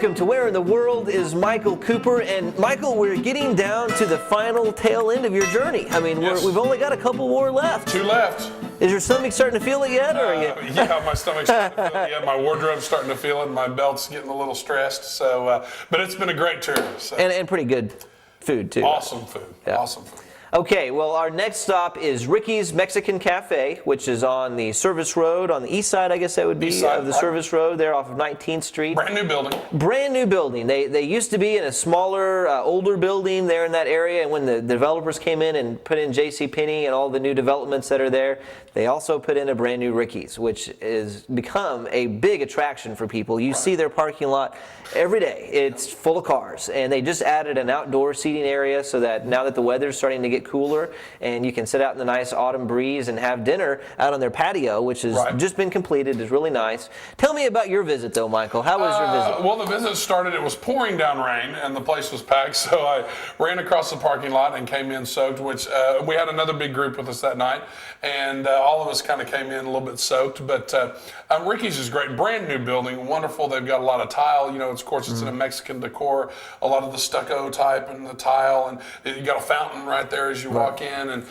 welcome to Where in the World is Michael Cooper. And Michael, we're getting down to the final tail end of your journey. I mean, Yes. we've only got a couple more left. 2 left. Is your stomach starting to feel it yet? Or Yeah, my stomach's starting to feel it. Yeah, my wardrobe's starting to feel it. And my belt's getting a little stressed. So, but it's been a great tour. So. And pretty good food, too. Awesome food. Yeah. Awesome food. Okay, well, our next stop is Ricky's Mexican Cafe, which is on the Service Road, on the east side, I guess that would be, East side, of the right. Service Road there off of 19th Street. Brand new building. Brand new building. They used to be in a smaller, older building there in that area, and when the developers came in and put in JCPenney and all the new developments that are there, they also put in a brand new Ricky's, which has become a big attraction for people. You see their parking lot every day. It's full of cars, and they just added an outdoor seating area so that now that the weather's starting to get cooler, and you can sit out in the nice autumn breeze and have dinner out on their patio, which has just been completed. It's really nice. Tell me about your visit, though, Michael. How was your visit? Well, the visit started, it was pouring down rain, and the place was packed, so I ran across the parking lot and came in soaked, which we had another big group with us that night, and all of us kind of came in a little bit soaked, but Ricky's is great. Brand new building, wonderful. They've got a lot of tile, you know, of course, it's in a Mexican decor, a lot of the stucco type and the tile, and you got a fountain right there as you walk in, and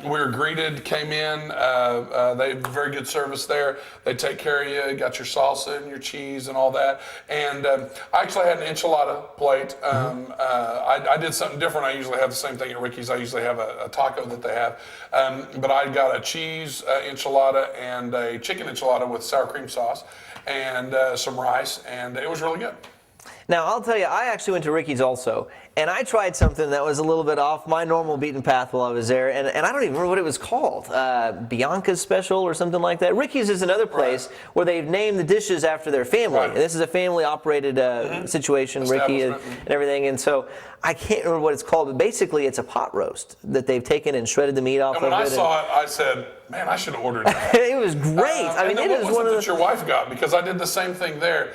we were greeted, came in, they have very good service there. They take care of you, got your salsa and your cheese and all that, and I actually had an enchilada plate. I did something different. I usually have the same thing at Ricky's. I usually have a taco that they have, but I got a cheese enchilada and a chicken enchilada with sour cream sauce and some rice, and it was really good. Now, I'll tell you, I actually went to Ricky's also, and I tried something that was a little bit off my normal beaten path while I was there, and I don't even remember what it was called, Bianca's Special or something like that. Ricky's is another place where they've named the dishes after their family. And this is a family-operated situation, Ricky and everything, and so I can't remember what it's called, but basically it's a pot roast that they've taken and shredded the meat off of it. And when I saw it, I said, man, I should have ordered that. It was great. I mean, and it then is what one of was it that your wife got? Because I did the same thing there.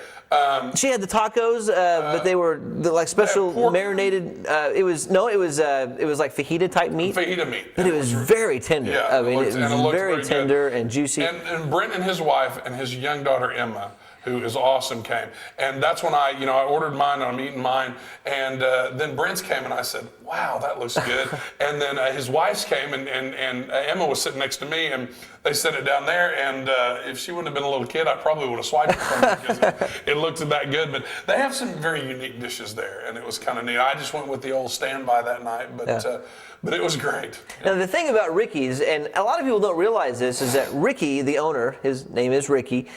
She had the tacos, but they were like special marinated. It was like fajita type meat. Fajita meat. But it was very tender. Yeah, I mean, it was very tender and juicy. And Brent and his wife and his young daughter Emma, who is awesome, came. And that's when I ordered mine and I'm eating mine. And then Brent's came and I said, wow, that looks good. And then his wife's came and Emma was sitting next to me and they set it down there. And if she wouldn't have been a little kid, I probably would have swiped it from her because it looked that good. But they have some very unique dishes there and it was kind of neat. I just went with the old standby that night, but it was great. Now, the thing about Ricky's, and a lot of people don't realize this, is that Ricky, the owner, his name is Ricky,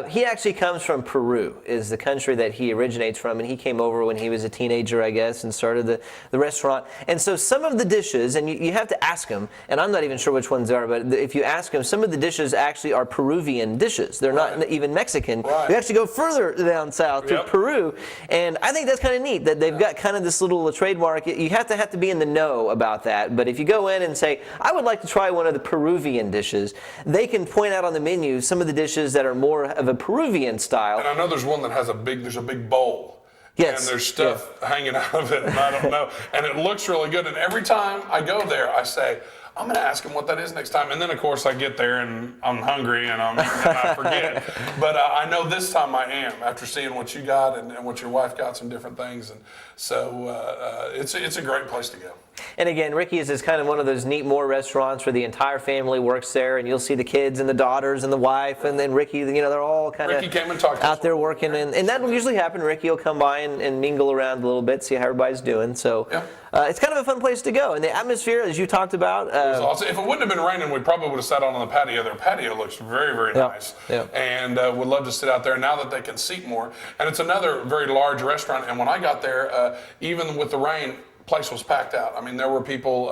he actually comes from Peru, is the country that he originates from, and he came over when he was a teenager, I guess, and started the restaurant. And so some of the dishes, and you have to ask him, and I'm not even sure which ones are, but if you ask him, some of the dishes actually are Peruvian dishes. They're not even Mexican. You actually go further down south to Peru, and I think that's kind of neat that they've got kind of this little trademark. You have to be in the know about that. But if you go in and say, I would like to try one of the Peruvian dishes, they can point out on the menu some of the dishes that are more of a Peruvian style. And I know there's one that has there's a big bowl. Yes. And there's stuff hanging out of it, and I don't know. And it looks really good. And every time I go there, I say, I'm going to ask him what that is next time. And then, of course, I get there and I'm hungry and I forget. But I know this time I am after seeing what you got and what your wife got, some different things. And so it's a great place to go. And again, Ricky's is kind of one of those neat more restaurants where the entire family works there, and you'll see the kids and the daughters and the wife, and then Ricky, they're all kind of out there working. And that will usually happen. Ricky will come by and mingle around a little bit, see how everybody's doing. So it's kind of a fun place to go. And the atmosphere, as you talked about. It was awesome. If it wouldn't have been raining, we probably would have sat out on the patio. Their patio looks very, very nice. And would love to sit out there now that they can seat more. And it's another very large restaurant. And when I got there, even with the rain, place was packed out. I mean, there were people,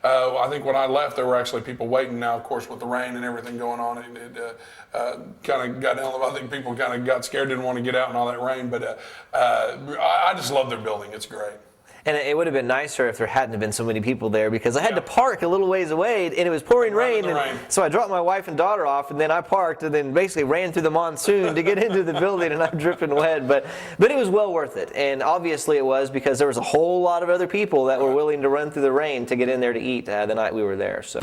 I think when I left, there were actually people waiting. Now, of course, with the rain and everything going on, it kind of got down. I think people kind of got scared, didn't want to get out in all that rain. But I just love their building. It's great. And it would have been nicer if there hadn't been so many people there, because I had to park a little ways away, and it was pouring rain. So I dropped my wife and daughter off, and then I parked, and then basically ran through the monsoon to get into the building, and I'm dripping wet. But it was well worth it, and obviously it was, because there was a whole lot of other people that were willing to run through the rain to get in there to eat the night we were there. So.